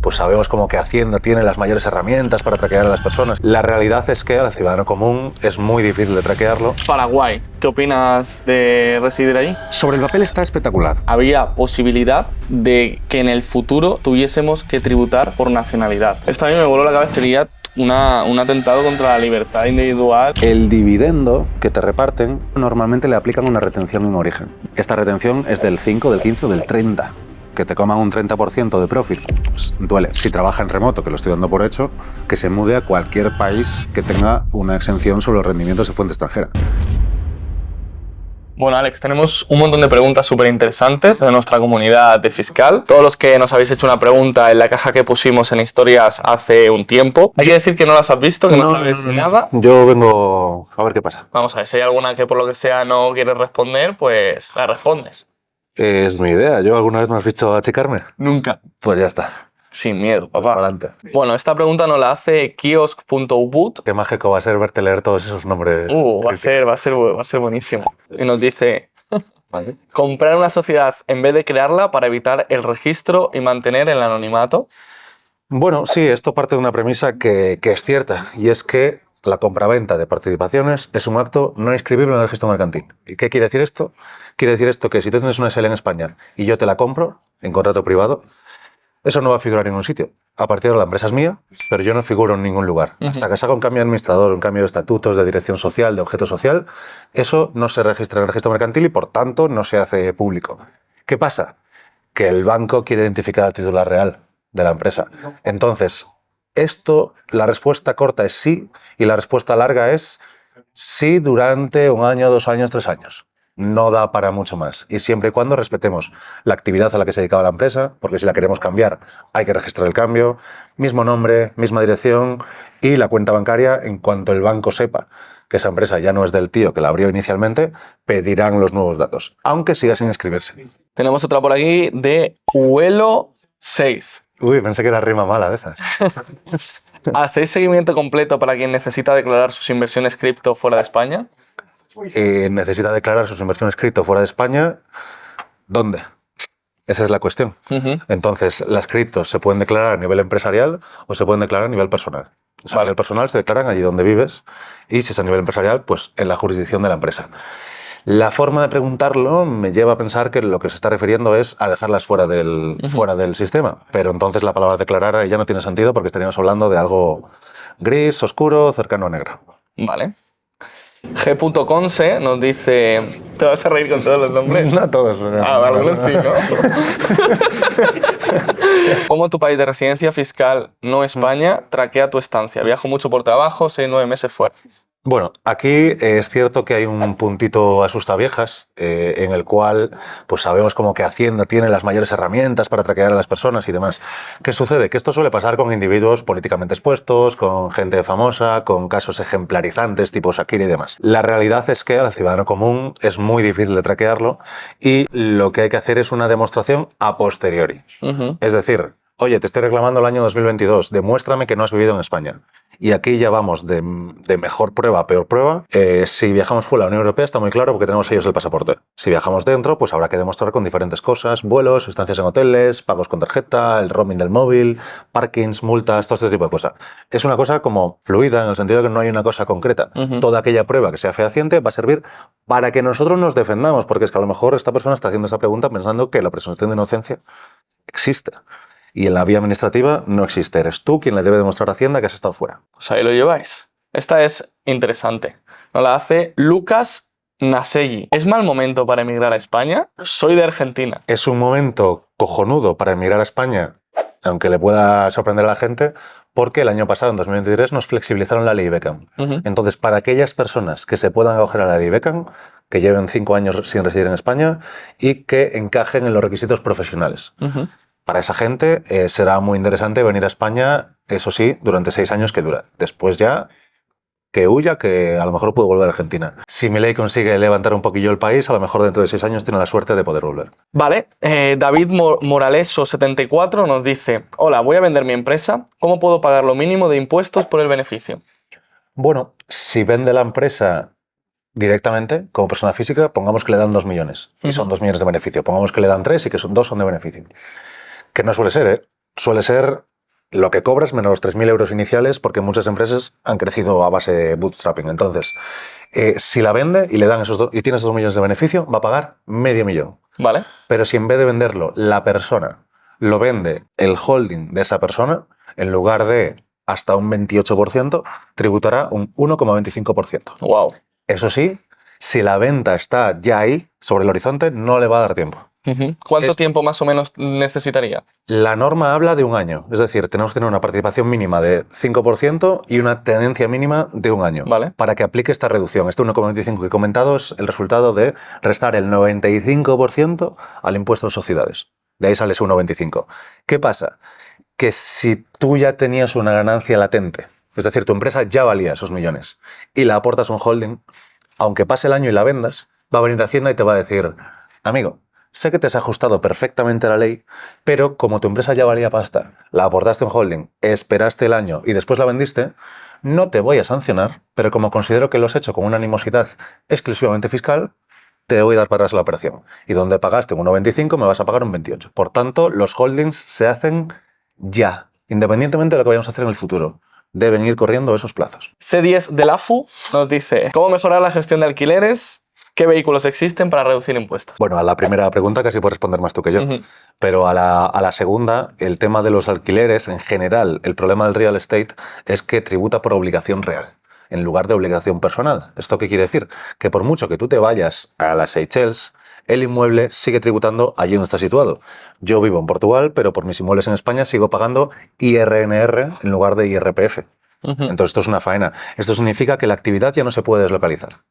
pues sabemos como que Hacienda tiene las mayores herramientas para traquear a las personas. La realidad es que al ciudadano común es muy difícil de traquearlo. Paraguay, ¿qué opinas de residir allí? Sobre el papel está espectacular. Había posibilidad de que en el futuro tuviésemos que tributar por nacionalidad. Esto a mí me voló la cabeza, sería un atentado contra la libertad individual. El dividendo que te reparten normalmente le aplican una retención en origen. Esta retención es del 5, del 15 o del 30. Que te coman un 30% de profit, pues duele. Si trabaja en remoto, que lo estoy dando por hecho, que se mude a cualquier país que tenga una exención sobre los rendimientos de fuente extranjera. Bueno, Alex, tenemos un montón de preguntas súper interesantes de nuestra comunidad de fiscal. Todos los que nos habéis hecho una pregunta en la caja que pusimos en historias hace un tiempo. Hay que decir que no las has visto, que no sabes nada. Yo vengo a ver qué pasa. Vamos a ver, si hay alguna que por lo que sea no quieres responder, pues la respondes. Es mi idea. ¿Yo alguna vez me has visto achicarme? Nunca. Pues ya está. Sin miedo, papá. Adelante. Bueno, esta pregunta nos la hace kiosk.ubud. Qué mágico va a ser verte leer todos esos nombres. Va a ser buenísimo. Y nos dice... Vale. Comprar una sociedad en vez de crearla para evitar el registro y mantener el anonimato. Bueno, sí, esto parte de una premisa que es cierta, y es que la compraventa de participaciones es un acto no inscribible en el registro mercantil. ¿Y qué quiere decir esto? Quiere decir esto que si tú tienes una SL en España y yo te la compro en contrato privado, eso no va a figurar en ningún sitio. A partir de ahora la empresa es mía, pero yo no figuro en ningún lugar. Hasta que se haga un cambio de administrador, un cambio de estatutos, de dirección social, de objeto social, eso no se registra en el registro mercantil y por tanto no se hace público. ¿Qué pasa? Que el banco quiere identificar al titular real de la empresa. Entonces, la respuesta corta es sí y la respuesta larga es sí durante 1 año, 2 años, 3 años. No da para mucho más. Y siempre y cuando respetemos la actividad a la que se dedicaba la empresa, porque si la queremos cambiar hay que registrar el cambio, mismo nombre, misma dirección y la cuenta bancaria, en cuanto el banco sepa que esa empresa ya no es del tío que la abrió inicialmente, pedirán los nuevos datos, aunque siga sin inscribirse. Tenemos otra por aquí de Uelo 6. Uy, pensé que era rima mala de esas. ¿Hacéis seguimiento completo para quien necesita declarar sus inversiones cripto fuera de España? Necesita declarar sus inversiones cripto fuera de España. ¿Dónde? Esa es la cuestión. Entonces, las criptos se pueden declarar a nivel empresarial o se pueden declarar a nivel personal. O sea, a nivel personal se declaran allí donde vives y si es a nivel empresarial, pues en la jurisdicción de la empresa. La forma de preguntarlo me lleva a pensar que lo que se está refiriendo es a dejarlas fuera del sistema. Pero entonces la palabra declarar ya no tiene sentido porque estaríamos hablando de algo gris, oscuro, cercano a negro. Vale. G.conse nos dice... ¿Te vas a reír con todos los nombres? No todos. Algunos sí, ¿no? ¿Cómo tu país de residencia fiscal, no España, traquea tu estancia? Viajo mucho por trabajo, 6-9 meses fuera. Bueno, aquí es cierto que hay un puntito asustaviejas en el cual pues sabemos como que Hacienda tiene las mayores herramientas para traquear a las personas y demás. ¿Qué sucede? Que esto suele pasar con individuos políticamente expuestos, con gente famosa, con casos ejemplarizantes tipo Shakira y demás. La realidad es que al ciudadano común es muy difícil de traquearlo y lo que hay que hacer es una demostración a posteriori. Es decir, oye, te estoy reclamando el año 2022, demuéstrame que no has vivido en España. Y aquí ya vamos de mejor prueba a peor prueba. Si viajamos fuera de la Unión Europea está muy claro porque tenemos sellos del pasaporte. Si viajamos dentro, pues habrá que demostrar con diferentes cosas, vuelos, estancias en hoteles, pagos con tarjeta, el roaming del móvil, parkings, multas, todo este tipo de cosas. Es una cosa como fluida en el sentido de que no hay una cosa concreta. Toda aquella prueba que sea fehaciente va a servir para que nosotros nos defendamos, porque es que a lo mejor esta persona está haciendo esta pregunta pensando que la presunción de inocencia existe. Y en la vía administrativa no existe. Eres tú quien le debe demostrar a Hacienda que has estado fuera. Pues ahí lo lleváis. Esta es interesante. Nos la hace Lucas Nasegui. ¿Es mal momento para emigrar a España? Soy de Argentina. Es un momento cojonudo para emigrar a España, aunque le pueda sorprender a la gente, porque el año pasado, en 2023, nos flexibilizaron la ley Beckham. Entonces, para aquellas personas que se puedan acoger a la ley Beckham, que lleven 5 años sin residir en España y que encajen en los requisitos profesionales. Para esa gente será muy interesante venir a España, eso sí, durante 6 años que dura. Después ya que huya, que a lo mejor puede volver a Argentina. Si Milei consigue levantar un poquillo el país, a lo mejor dentro de 6 años tiene la suerte de poder volver. Vale, David Moraleso74 nos dice: hola, voy a vender mi empresa. ¿Cómo puedo pagar lo mínimo de impuestos por el beneficio? Bueno, si vende la empresa directamente, como persona física, pongamos que le dan 2 millones. Y son 2 millones de beneficio. Pongamos que le dan 3 y que son 2 son de beneficio. Que no suele ser, ¿eh? Suele ser lo que cobras menos los 3.000 euros iniciales, porque muchas empresas han crecido a base de bootstrapping. Entonces, si la vende y le dan y tiene esos 2 millones de beneficio, va a pagar medio millón. Vale. Pero si en vez de venderlo la persona lo vende el holding de esa persona, en lugar de hasta un 28%, tributará un 1,25%. Wow. Eso sí, si la venta está ya ahí, sobre el horizonte, no le va a dar tiempo. ¿Cuánto tiempo más o menos necesitaría? La norma habla de un año. Es decir, tenemos que tener una participación mínima de 5% y una tenencia mínima de un año. Vale. Para que aplique esta reducción. Este 1,25 que he comentado es el resultado de restar el 95% al impuesto de sociedades. De ahí sale ese 1,25. ¿Qué pasa? Que si tú ya tenías una ganancia latente, es decir, tu empresa ya valía esos millones, y la aportas a un holding, aunque pase el año y la vendas, va a venir Hacienda y te va a decir, amigo, sé que te has ajustado perfectamente a la ley, pero como tu empresa ya valía pasta, la aportaste a un holding, esperaste el año y después la vendiste, no te voy a sancionar, pero como considero que lo has hecho con una animosidad exclusivamente fiscal, te voy a dar para atrás la operación. Y donde pagaste un 1,25 me vas a pagar un 28. Por tanto, los holdings se hacen ya, independientemente de lo que vayamos a hacer en el futuro. Deben ir corriendo esos plazos. C10 de la AFU nos dice, ¿cómo mejorar la gestión de alquileres? ¿Qué vehículos existen para reducir impuestos? Bueno, a la primera pregunta casi puedes responder más tú que yo. Pero a la segunda, el tema de los alquileres, en general, el problema del real estate es que tributa por obligación real, en lugar de obligación personal. ¿Esto qué quiere decir? Que por mucho que tú te vayas a las Seychelles, el inmueble sigue tributando allí donde está situado. Yo vivo en Portugal, pero por mis inmuebles en España sigo pagando IRNR en lugar de IRPF. Entonces esto es una faena. Esto significa que la actividad ya no se puede deslocalizar.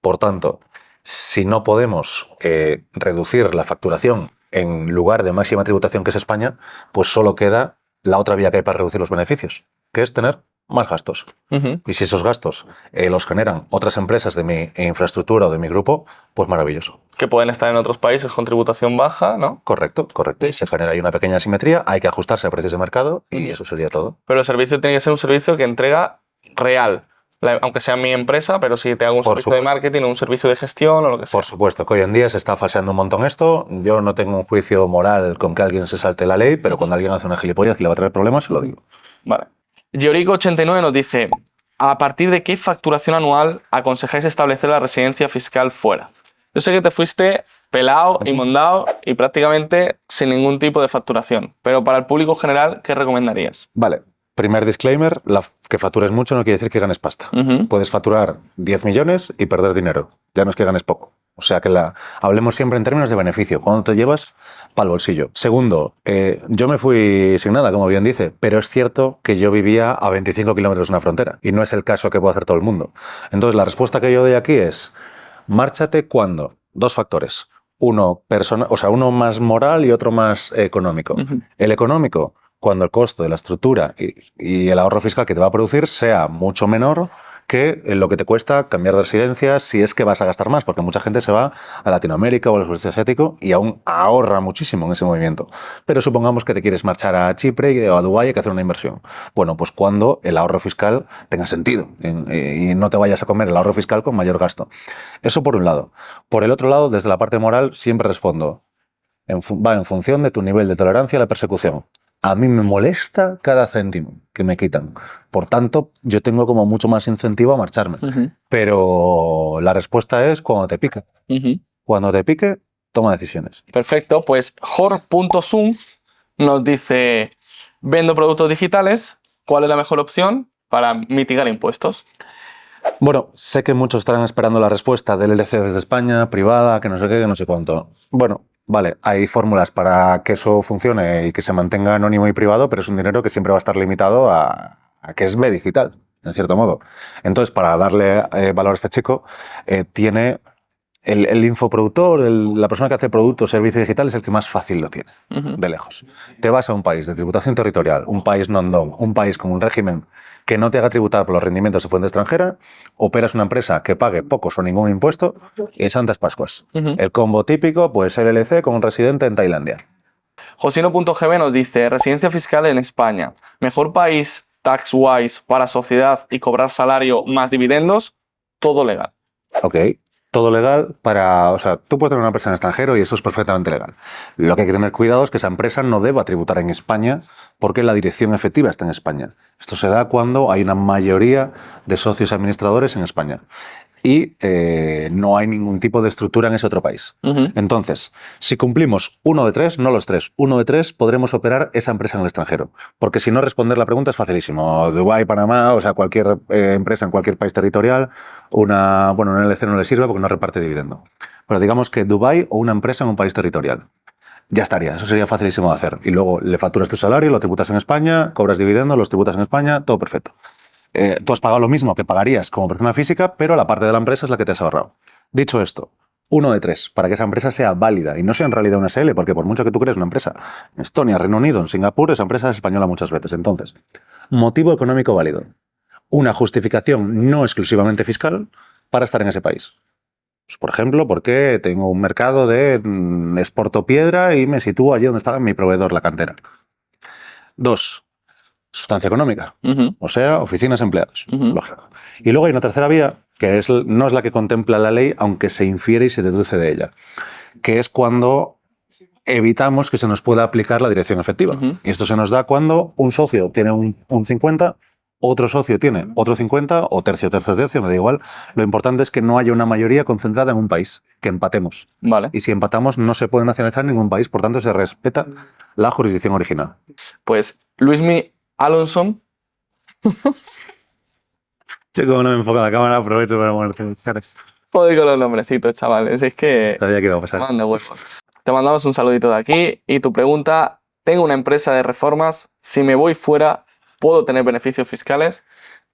Por tanto, si no podemos reducir la facturación en lugar de máxima tributación que es España, pues solo queda la otra vía que hay para reducir los beneficios, que es tener más gastos. Y si esos gastos los generan otras empresas de mi infraestructura o de mi grupo, pues maravilloso. Que pueden estar en otros países con tributación baja, ¿no? Correcto, correcto. Y se genera ahí una pequeña asimetría, hay que ajustarse a precios de mercado y eso sería todo. Pero el servicio tiene que ser un servicio que entrega real. Aunque sea mi empresa, pero si te hago un servicio de marketing o un servicio de gestión o lo que sea. Por supuesto, que hoy en día se está falseando un montón esto. Yo no tengo un juicio moral con que alguien se salte la ley, pero cuando alguien hace una gilipollas y le va a traer problemas, se lo digo. Vale. Yorico89 nos dice, ¿a partir de qué facturación anual aconsejáis establecer la residencia fiscal fuera? Yo sé que te fuiste pelado, inmundado y prácticamente sin ningún tipo de facturación, pero para el público general, ¿qué recomendarías? Vale. Primer disclaimer, que factures mucho no quiere decir que ganes pasta. Puedes facturar 10 millones y perder dinero. Ya no es que ganes poco. O sea que hablemos siempre en términos de beneficio. ¿Cuándo te llevas para el bolsillo? Segundo, yo me fui sin nada, como bien dice, pero es cierto que yo vivía a 25 kilómetros de una frontera y no es el caso que puede hacer todo el mundo. Entonces la respuesta que yo doy aquí es, márchate cuando. Dos factores. Uno más moral y otro más económico. El económico, cuando el costo de la estructura y el ahorro fiscal que te va a producir sea mucho menor que lo que te cuesta cambiar de residencia si es que vas a gastar más, porque mucha gente se va a Latinoamérica o al sudeste asiático y aún ahorra muchísimo en ese movimiento. Pero supongamos que te quieres marchar a Chipre o a Dubái y hay que hacer una inversión. Bueno, pues cuando el ahorro fiscal tenga sentido y no te vayas a comer el ahorro fiscal con mayor gasto. Eso por un lado. Por el otro lado, desde la parte moral, siempre respondo, va en función de tu nivel de tolerancia a la persecución. A mí me molesta cada céntimo que me quitan. Por tanto, yo tengo como mucho más incentivo a marcharme. Pero la respuesta es cuando te pique. Cuando te pique, toma decisiones. Perfecto. Pues Jor.zoom nos dice, vendo productos digitales, ¿cuál es la mejor opción para mitigar impuestos? Bueno, sé que muchos estarán esperando la respuesta del LLC desde España, privada, que no sé qué, que no sé cuánto. Bueno, vale, hay fórmulas para que eso funcione y que se mantenga anónimo y privado, pero es un dinero que siempre va a estar limitado a que es B digital, en cierto modo. Entonces, para darle valor a este chico, tiene el infoproductor, la persona que hace productos, servicios digitales, es el que más fácil lo tiene, de lejos. Te vas a un país de tributación territorial, un país non-dom, un país con un régimen que no te haga tributar por los rendimientos de fuente extranjera, operas una empresa que pague pocos o ningún impuesto y Santas Pascuas. El combo típico, pues LLC con un residente en Tailandia. Josino.gb nos dice, residencia fiscal en España, mejor país tax-wise para sociedad y cobrar salario más dividendos, todo legal. Ok. Todo legal para... O sea, tú puedes tener una empresa en el extranjero y eso es perfectamente legal. Lo que hay que tener cuidado es que esa empresa no deba tributar en España porque la dirección efectiva está en España. Esto se da cuando hay una mayoría de socios administradores en España y no hay ningún tipo de estructura en ese otro país. Entonces, si cumplimos uno de tres, no los tres, uno de tres, podremos operar esa empresa en el extranjero. Porque si no, responder la pregunta es facilísimo. Dubái, Panamá, o sea, cualquier empresa en cualquier país territorial, una LLC no le sirve porque no reparte dividendo. Pero digamos que Dubái o una empresa en un país territorial. Ya estaría, eso sería facilísimo de hacer. Y luego le facturas tu salario, lo tributas en España, cobras dividendos, los tributas en España, todo perfecto. Tú has pagado lo mismo que pagarías como persona física, pero la parte de la empresa es la que te has ahorrado. Dicho esto, uno de tres, para que esa empresa sea válida y no sea en realidad una SL, porque por mucho que tú crees una empresa en Estonia, Reino Unido, en Singapur, esa empresa es española muchas veces. Entonces, motivo económico válido. Una justificación no exclusivamente fiscal para estar en ese país. Pues, por ejemplo, porque tengo un mercado de exporto piedra y me sitúo allí donde está mi proveedor, la cantera. 2. Sustancia económica, o sea, oficinas, empleados. Lógico. Y luego hay una tercera vía, que no es la que contempla la ley, aunque se infiere y se deduce de ella, que es cuando evitamos que se nos pueda aplicar la dirección efectiva. Y esto se nos da cuando un socio tiene un 50, otro socio tiene otro 50, o tercio, me da igual. Lo importante es que no haya una mayoría concentrada en un país, que empatemos. Vale. Y si empatamos, no se puede nacionalizar en ningún país, por tanto, se respeta la jurisdicción original. Pues, Luismi Alonso. Chico, no me enfoca la cámara, aprovecho para ponerte caras. Joder con los nombrecitos, chavales. Es que... Sabía que iba a pasar. Manda huevos. Te mandamos un saludito de aquí y tu pregunta: tengo una empresa de reformas, si me voy fuera, ¿puedo tener beneficios fiscales?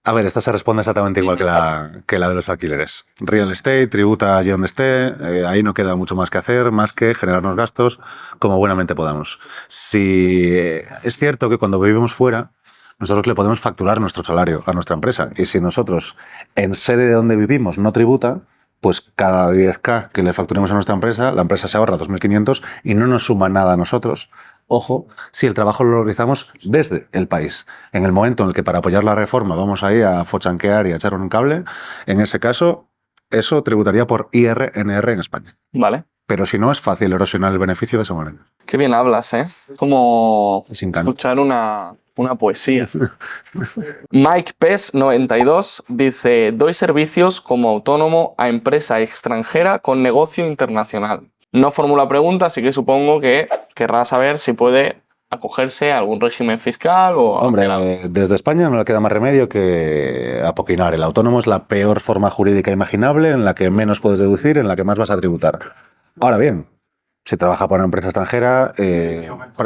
A ver, esta se responde exactamente igual que la de los alquileres. Real estate, tributa allí donde esté, ahí no queda mucho más que hacer, más que generarnos gastos como buenamente podamos. Si es cierto que cuando vivimos fuera, nosotros le podemos facturar nuestro salario a nuestra empresa. Y si nosotros, en sede de donde vivimos, no tributa, pues cada 10K que le facturemos a nuestra empresa, la empresa se ahorra 2.500 y no nos suma nada a nosotros. Ojo, si el trabajo lo realizamos desde el país. En el momento en el que para apoyar la reforma vamos ahí a fochanquear y a echar un cable, en ese caso, eso tributaría por IRNR en España. Vale. Pero si no, es fácil erosionar el beneficio de esa manera. Qué bien hablas, ¿eh? Como Sin encanto. escuchar una poesía. Mike Pes 92 dice: doy servicios como autónomo a empresa extranjera con negocio internacional. No formula pregunta, así que supongo que querrá saber si puede acogerse a algún régimen fiscal o... Hombre, desde España no le queda más remedio que apoquinar. El autónomo es la peor forma jurídica imaginable, en la que menos puedes deducir, en la que más vas a tributar. Ahora bien, si trabaja para una empresa extranjera,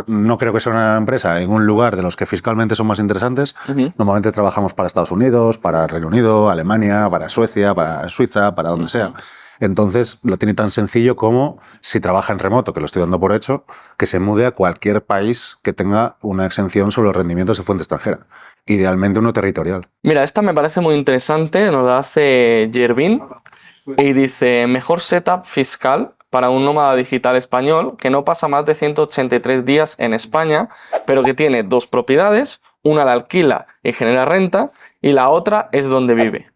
no creo que sea una empresa en un lugar de los que fiscalmente son más interesantes. Normalmente trabajamos para Estados Unidos, para Reino Unido, Alemania, para Suecia, para Suiza, para donde sea. Entonces lo tiene tan sencillo como, si trabaja en remoto, que lo estoy dando por hecho, que se mude a cualquier país que tenga una exención sobre los rendimientos de fuente extranjera. Idealmente uno territorial. Mira, esta me parece muy interesante, nos la hace Jervin y dice: mejor setup fiscal para un nómada digital español que no pasa más de 183 días en España, pero que tiene 2 propiedades, una la alquila y genera renta, y la otra es donde vive.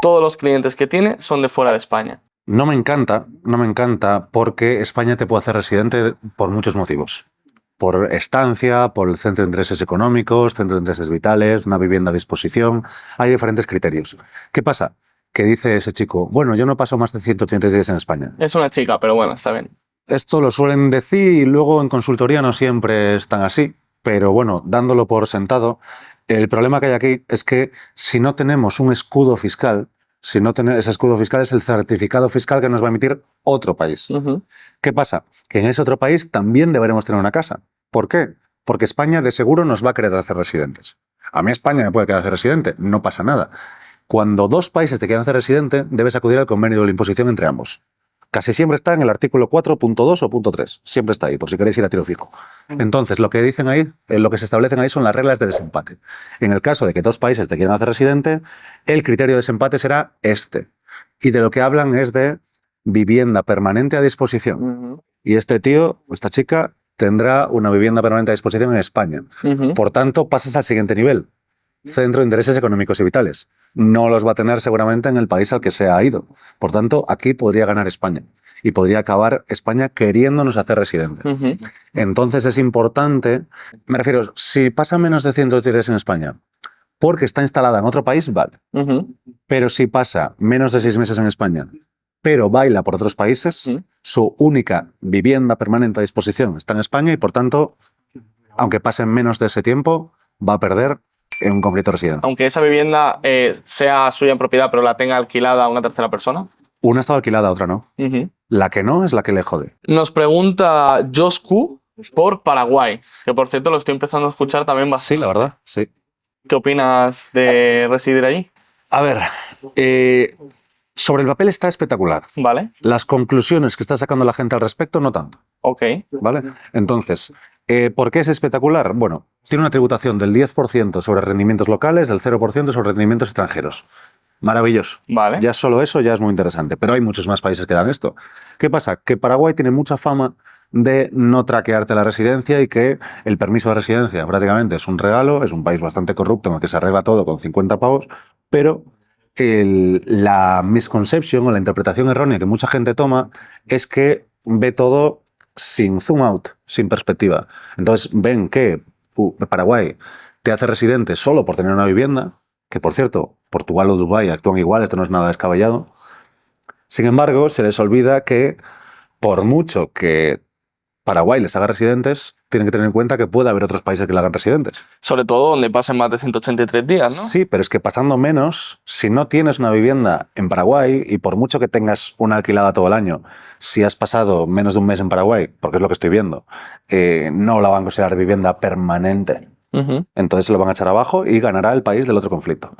Todos los clientes que tiene son de fuera de España. No me encanta porque España te puede hacer residente por muchos motivos. Por estancia, por el centro de intereses económicos, centro de intereses vitales, una vivienda a disposición. Hay diferentes criterios. ¿Qué pasa? Que dice ese chico: bueno, yo no paso más de 183 días en España. Es una chica, pero bueno, está bien. Esto lo suelen decir y luego en consultoría no siempre es tan así. Pero bueno, dándolo por sentado, el problema que hay aquí es que si no tenemos un escudo fiscal, si no tenemos ese escudo fiscal, es el certificado fiscal que nos va a emitir otro país. ¿Qué pasa? Que en ese otro país también deberemos tener una casa. ¿Por qué? Porque España de seguro nos va a querer hacer residentes. A mí España me puede querer hacer residente, no pasa nada. Cuando 2 países te quieren hacer residente, debes acudir al convenio de la imposición entre ambos. Casi siempre está en el artículo 4.2 o punto 3. Siempre está ahí, por si queréis ir a tiro fijo. Entonces, lo que dicen ahí, lo que se establecen ahí son las reglas de desempate. En el caso de que 2 países te quieran hacer residente, el criterio de desempate será este. Y de lo que hablan es de vivienda permanente a disposición. Y este tío, esta chica, tendrá una vivienda permanente a disposición en España. Por tanto, pasas al siguiente nivel. Centro de intereses económicos y vitales. no los va a tener seguramente en el país al que se ha ido. Por tanto, aquí podría ganar España y podría acabar España queriéndonos hacer residentes. Entonces es importante, me refiero, si pasa menos de 180 días en España porque está instalada en otro país, vale. Pero si pasa menos de 6 meses en España, pero baila por otros países, su única vivienda permanente a disposición está en España y, por tanto, aunque pase menos de ese tiempo, va a perder en un conflicto de residencia. Aunque esa vivienda sea suya en propiedad, pero la tenga alquilada a una tercera persona. Una está alquilada, otra no. La que no es la que le jode. Nos pregunta Josku por Paraguay, que por cierto lo estoy empezando a escuchar también bastante. Sí, la verdad, sí. ¿Qué opinas de residir allí? A ver, sobre el papel está espectacular. Vale. Las conclusiones que está sacando la gente al respecto, no tanto. Ok. ¿Vale? Entonces, ¿por qué es espectacular? Bueno, tiene una tributación del 10% sobre rendimientos locales, del 0% sobre rendimientos extranjeros. Maravilloso. Vale. Ya solo eso ya es muy interesante, pero hay muchos más países que dan esto. ¿Qué pasa? Que Paraguay tiene mucha fama de no traquearte la residencia y que el permiso de residencia prácticamente es un regalo, es un país bastante corrupto en el que se arregla todo con 50 pavos, pero la misconception o la interpretación errónea que mucha gente toma es que ve todo sin zoom out, sin perspectiva. Entonces ven que Paraguay te hace residente solo por tener una vivienda, que por cierto, Portugal o Dubái actúan igual, esto no es nada descabellado. Sin embargo, se les olvida que por mucho que Paraguay les haga residentes, tienen que tener en cuenta que puede haber otros países que le hagan residentes. Sobre todo donde pasen más de 183 días, ¿no? Sí, pero es que pasando menos, si no tienes una vivienda en Paraguay y por mucho que tengas una alquilada todo el año, si has pasado menos de un mes en Paraguay, porque es lo que estoy viendo, no la van a considerar vivienda permanente. Entonces se lo van a echar abajo y ganará el país del otro conflicto.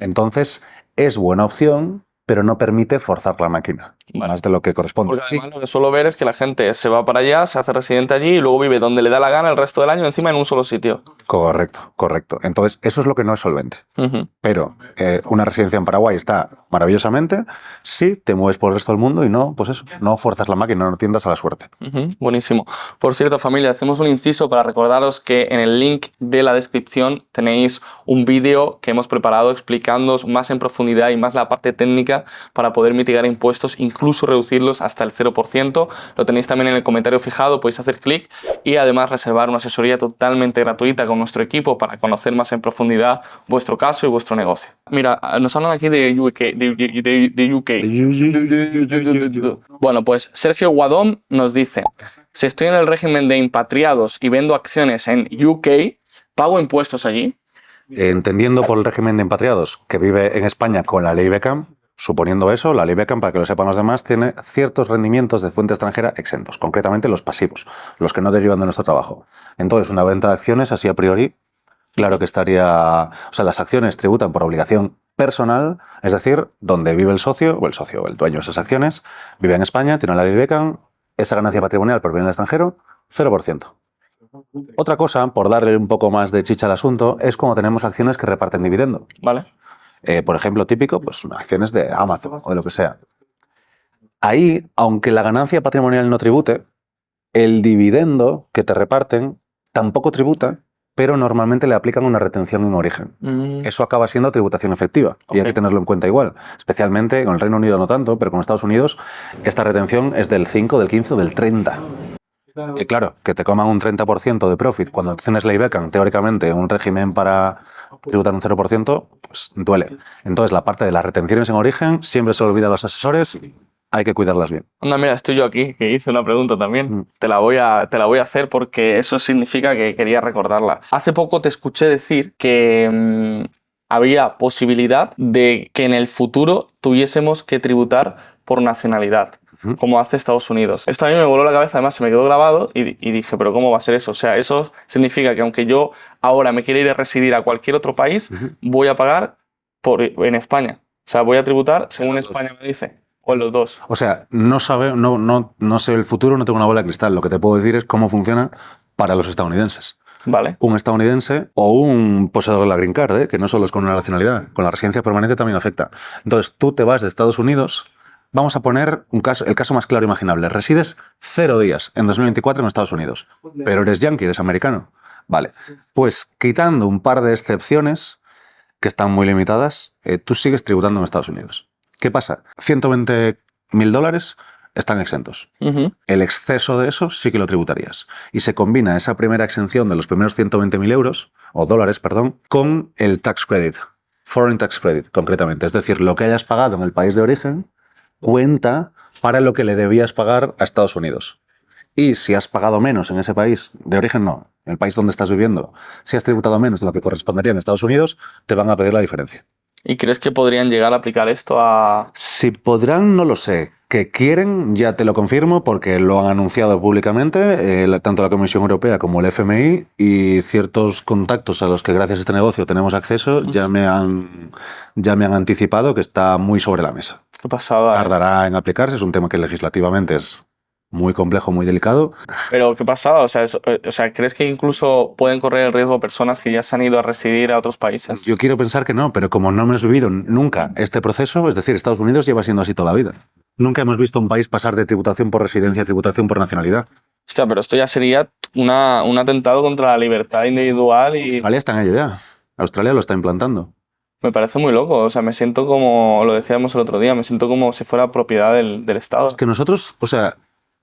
Entonces es buena opción, pero no permite forzar la máquina, más de lo que corresponde. Porque además lo que suelo ver es que la gente se va para allá, se hace residente allí y luego vive donde le da la gana el resto del año encima en un solo sitio. Correcto, correcto. Entonces eso es lo que no es solvente. Pero una residencia en Paraguay está maravillosamente si te mueves por el resto del mundo y no, pues eso, no fuerzas la máquina, no tiendas a la suerte. Buenísimo. Por cierto, familia, hacemos un inciso para recordaros que en el link de la descripción tenéis un vídeo que hemos preparado explicándoos más en profundidad y más la parte técnica para poder mitigar impuestos, incluso reducirlos hasta el 0%. Lo tenéis también en el comentario fijado, podéis hacer clic y además reservar una asesoría totalmente gratuita con nuestro equipo para conocer más en profundidad vuestro caso y vuestro negocio. Mira, nos hablan aquí de UK. Bueno, pues Sergio Guadón nos dice: si estoy en el régimen de impatriados y vendo acciones en UK, ¿pago impuestos allí? Entendiendo por el régimen de impatriados que vive en España con la ley Beckham, suponiendo eso, la ley Beckham, para que lo sepan los demás, tiene ciertos rendimientos de fuente extranjera exentos, concretamente los pasivos, los que no derivan de nuestro trabajo. Entonces, una venta de acciones, así a priori, claro que estaría... O sea, las acciones tributan por obligación personal, es decir, donde vive el socio, o el dueño de esas acciones, vive en España, tiene la ley Beckham, esa ganancia patrimonial por bien al extranjero, 0%. Otra cosa, por darle un poco más de chicha al asunto, es cuando tenemos acciones que reparten dividendo. Vale. Por ejemplo, típico, pues acciones de Amazon o de lo que sea. Ahí, aunque la ganancia patrimonial no tribute, el dividendo que te reparten tampoco tributa, pero normalmente le aplican una retención en origen. Eso acaba siendo tributación efectiva y hay que tenerlo en cuenta igual. Especialmente con el Reino Unido no tanto, pero con Estados Unidos esta retención es del 5, del 15 o del 30. Y claro, que te coman un 30% de profit cuando tienes ley Beckham, teóricamente, un régimen para tributar un 0%, pues duele. Entonces, la parte de las retenciones en origen siempre se olvida a los asesores y hay que cuidarlas bien. Anda, mira, estoy yo aquí, que hice una pregunta también. Te la voy a hacer porque eso significa que quería recordarla. Hace poco te escuché decir que había posibilidad de que en el futuro tuviésemos que tributar por nacionalidad, como hace Estados Unidos. Esto a mí me voló la cabeza, además se me quedó grabado y dije, pero ¿cómo va a ser eso? O sea, eso significa que aunque yo ahora me quiera ir a residir a cualquier otro país, voy a pagar en España. O sea, voy a tributar según España me dice, o en los dos. O sea, no sé el futuro, no tengo una bola de cristal. Lo que te puedo decir es cómo funciona para los estadounidenses. Vale. Un estadounidense o un poseedor de la Green Card, que no solo es con una nacionalidad, con la residencia permanente también afecta. Entonces, tú te vas de Estados Unidos. Vamos a poner el caso más claro imaginable. Resides 0 días en 2024 en Estados Unidos, pero eres yankee, eres americano. Vale, pues quitando un par de excepciones, que están muy limitadas, tú sigues tributando en Estados Unidos. ¿Qué pasa? $120.000 están exentos. El exceso de eso sí que lo tributarías. Y se combina esa primera exención de los primeros 120.000 euros, o dólares, perdón, con el tax credit, foreign tax credit, concretamente. Es decir, lo que hayas pagado en el país de origen cuenta para lo que le debías pagar a Estados Unidos. Y si has pagado menos en ese país de origen, no, en el país donde estás viviendo, si has tributado menos de lo que correspondería en Estados Unidos, te van a pedir la diferencia. ¿Y crees que podrían llegar a aplicar esto a...? Si podrán, no lo sé. Que quieren, ya te lo confirmo, porque lo han anunciado públicamente, tanto la Comisión Europea como el FMI, y ciertos contactos a los que gracias a este negocio tenemos acceso ya me han anticipado que está muy sobre la mesa. Qué pasada. Tardará en aplicarse, es un tema que legislativamente es muy complejo, muy delicado. Pero qué pasada, o sea, ¿crees que incluso pueden correr el riesgo personas que ya se han ido a residir a otros países? Yo quiero pensar que no, pero como no hemos vivido nunca este proceso, es decir, Estados Unidos lleva siendo así toda la vida. Nunca hemos visto un país pasar de tributación por residencia a tributación por nacionalidad. Hostia, pero esto ya sería un atentado contra la libertad individual y... Australia está en ello ya. Australia lo está implantando. Me parece muy loco, o sea, me siento como, lo decíamos el otro día, me siento como si fuera propiedad del Estado. Es que nosotros, o sea,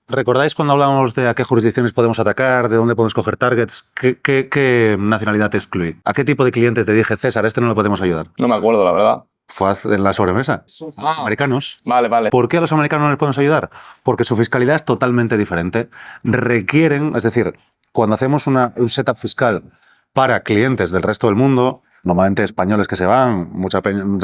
¿recordáis cuando hablábamos de a qué jurisdicciones podemos atacar, de dónde podemos coger targets? ¿Qué nacionalidad te excluye? ¿A qué tipo de cliente te dije, César, este no le podemos ayudar? No me acuerdo, la verdad. Fue en la sobremesa. Ah, Americanos. Vale. ¿Por qué a los americanos no les podemos ayudar? Porque su fiscalidad es totalmente diferente. Requieren, es decir, cuando hacemos un setup fiscal para clientes del resto del mundo, normalmente españoles que se van, mucha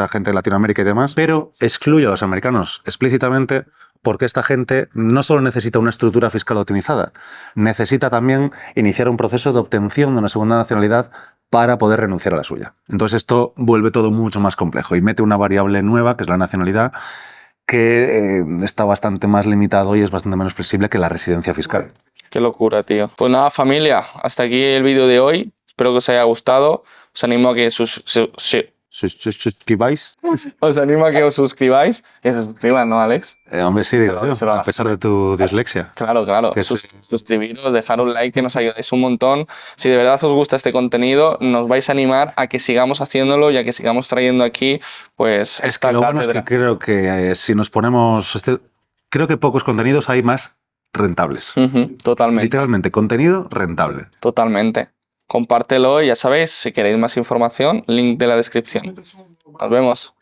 gente de Latinoamérica y demás, pero excluye a los americanos explícitamente porque esta gente no solo necesita una estructura fiscal optimizada, necesita también iniciar un proceso de obtención de una segunda nacionalidad para poder renunciar a la suya. Entonces esto vuelve todo mucho más complejo y mete una variable nueva, que es la nacionalidad, que está bastante más limitado y es bastante menos flexible que la residencia fiscal. Qué locura, tío. Pues nada, familia, hasta aquí el vídeo de hoy. Espero que os haya gustado. Os animo a que ¿Suscribáis? os animo a que os suscribáis. Que se suscriban, ¿no, Alex? Hombre, sí, a pesar de tu dislexia. Claro. Que Suscribiros, dejar un like, que nos ayudáis un montón. Si de verdad os gusta este contenido, nos vais a animar a que sigamos haciéndolo y a que sigamos trayendo aquí, pues... Es que lo bueno es que creo que si nos ponemos... creo que pocos contenidos hay más rentables. Totalmente. Literalmente, contenido rentable. Totalmente. Compártelo y ya sabéis, si queréis más información, link de la descripción. Nos vemos.